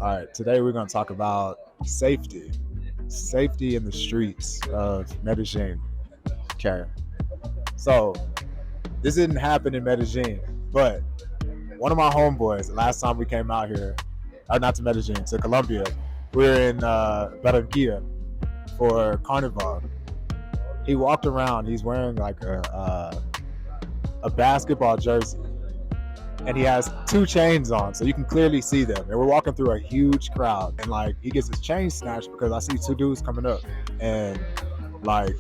All right, today we're going to talk about safety. Safety in the streets of Medellin. Okay. So, this didn't happen in Medellin, but one of my homeboys, the last time we came out here, or not to Medellin, to Colombia, we were in Barranquilla for carnaval. He walked around, he's wearing like a basketball jersey, and he has two chains on, so you can clearly see them. And we're walking through a huge crowd, and like he gets his chain snatched because I see two dudes coming up, and like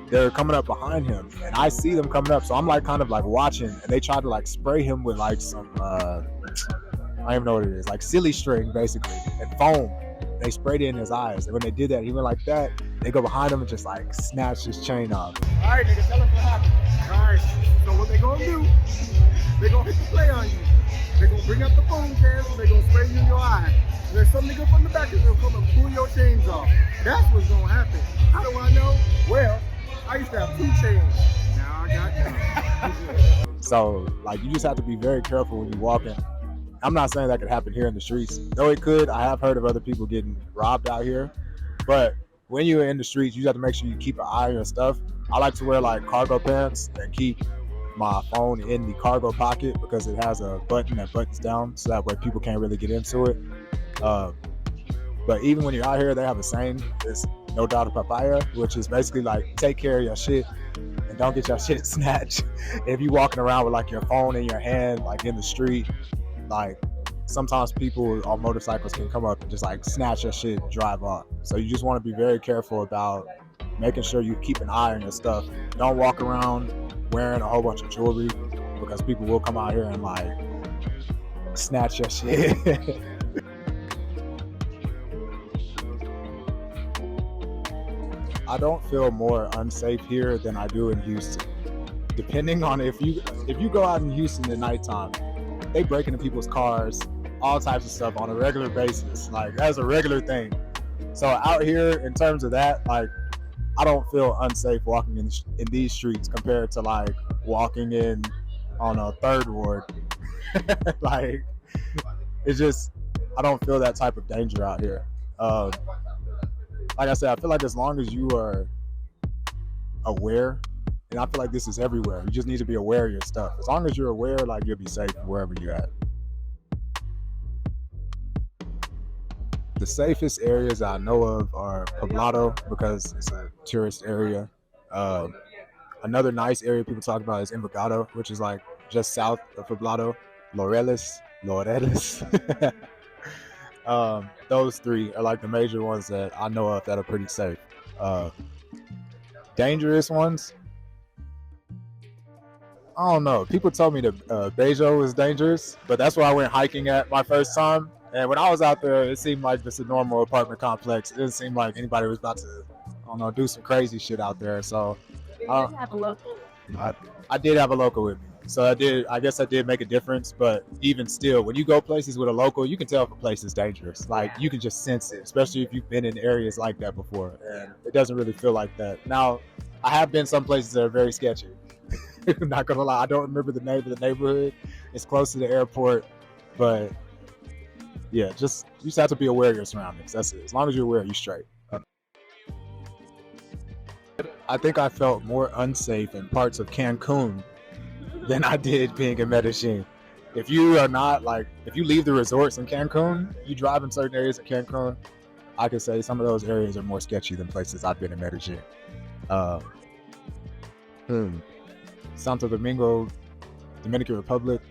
they're coming up behind him, and I see them coming up, so I'm like kind of like watching, and they try to like spray him with like some I don't even know what it is, like silly string basically, and foam. They sprayed it in his eyes, and when they did that, he went like that. They go behind him and just like snatch his chain off. All right, nigga, tell us what happened. All right, so what they gonna do? They gonna hit the play on you. They gonna bring up the foam cans, and they gonna spray you in your eye. And there's some nigga from the back that's gonna come and pull your chains off. That's what's gonna happen. How do I know? Well, I used to have two chains. Now I got none. So like you just have to be very careful when you're walking. I'm not saying that could happen here in the streets, though it could. I have heard of other people getting robbed out here, but when you're in the streets, you have to make sure you keep an eye on your stuff. I like to wear like cargo pants and keep my phone in the cargo pocket because it has a button that buttons down, so that way people can't really get into it. But even when you're out here, they have a saying, it's no doubt a papaya, which is basically like take care of your shit and don't get your shit snatched. If you walking around with like your phone in your hand, like in the street, like sometimes people on motorcycles can come up and just like snatch your shit and drive off. So you just want to be very careful about making sure you keep an eye on your stuff. Don't walk around wearing a whole bunch of jewelry because people will come out here and like snatch your shit. I don't feel more unsafe here than I do in Houston. Depending on if you go out in Houston at nighttime, they break into people's cars, all types of stuff on a regular basis. Like that's a regular thing. So out here, in terms of that, like I don't feel unsafe walking in these streets compared to like walking in on a third ward. Like it's just I don't feel that type of danger out here. Like I said, I feel like as long as you are aware, and I feel like this is everywhere, you just need to be aware of your stuff. As long as you're aware, like you'll be safe wherever you're at. The safest areas I know of are Poblado because it's a tourist area. Another nice area people talk about is Envigado, which is like just south of Poblado. Laureles. Those three are like the major ones that I know of that are pretty safe. Dangerous ones, I don't know. People told me that Bejo was dangerous, but that's where I went hiking at my first time. And when I was out there, it seemed like just a normal apartment complex. It didn't seem like anybody was about to, I don't know, do some crazy shit out there. So You did have a local. I did have a local with me. So I guess I did make a difference. But even still, when you go places with a local, you can tell if a place is dangerous. Like you can just sense it, especially if you've been in areas like that before. And it doesn't really feel like that. Now, I have been some places that are very sketchy. I'm not gonna lie, I don't remember the name of the neighborhood. It's close to the airport, but yeah, you just have to be aware of your surroundings. That's it. As long as you're aware, you're straight. I think I felt more unsafe in parts of Cancun than I did being in Medellin. If you are not like, if you leave the resorts in Cancun, you drive in certain areas of Cancun, I could say some of those areas are more sketchy than places I've been in Medellin. Santo Domingo, Dominican Republic,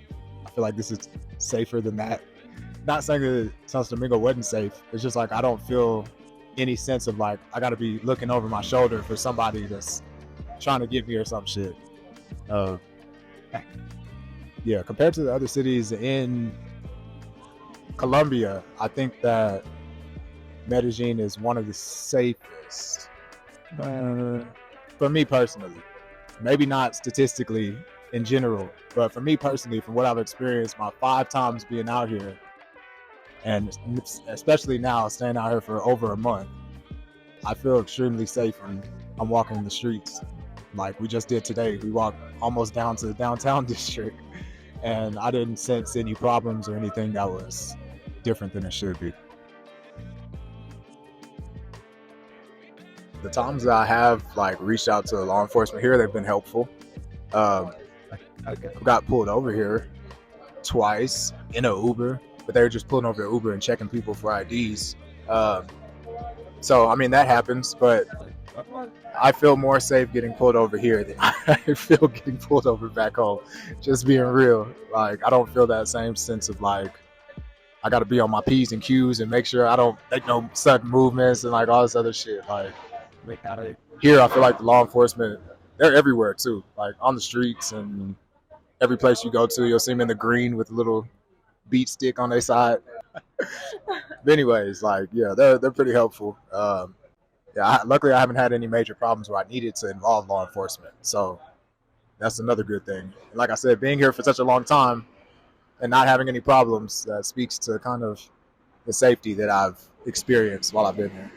I feel like this is safer than that. Not saying that Santo Domingo wasn't safe. It's just like I don't feel any sense of like I gotta be looking over my shoulder for somebody that's trying to get me or some shit. Yeah, compared to the other cities in Colombia, I think that Medellin is one of the safest. For me personally. Maybe not statistically in general, but for me personally, from what I've experienced, my 5 times being out here, and especially now staying out here for over a month, I feel extremely safe when I'm walking in the streets. Like we just did today, we walked almost down to the downtown district, and I didn't sense any problems or anything that was different than it should be. The times that I have like reached out to law enforcement here, they've been helpful. I got pulled over here twice in an Uber, but they were just pulling over the Uber and checking people for IDs. So I mean that happens, but I feel more safe getting pulled over here than I feel getting pulled over back home. Just being real, like I don't feel that same sense of like I got to be on my P's and Q's and make sure I don't make no sudden movements and like all this other shit. Like here, I feel like the law enforcement, they're everywhere too, like on the streets and every place you go to, you'll see them in the green with a little beat stick on their side. But anyways, like yeah, they're pretty helpful. Luckily I haven't had any major problems where I needed to involve law enforcement, so that's another good thing. Like I said, being here for such a long time and not having any problems, that speaks to kind of the safety that I've experienced while I've been here.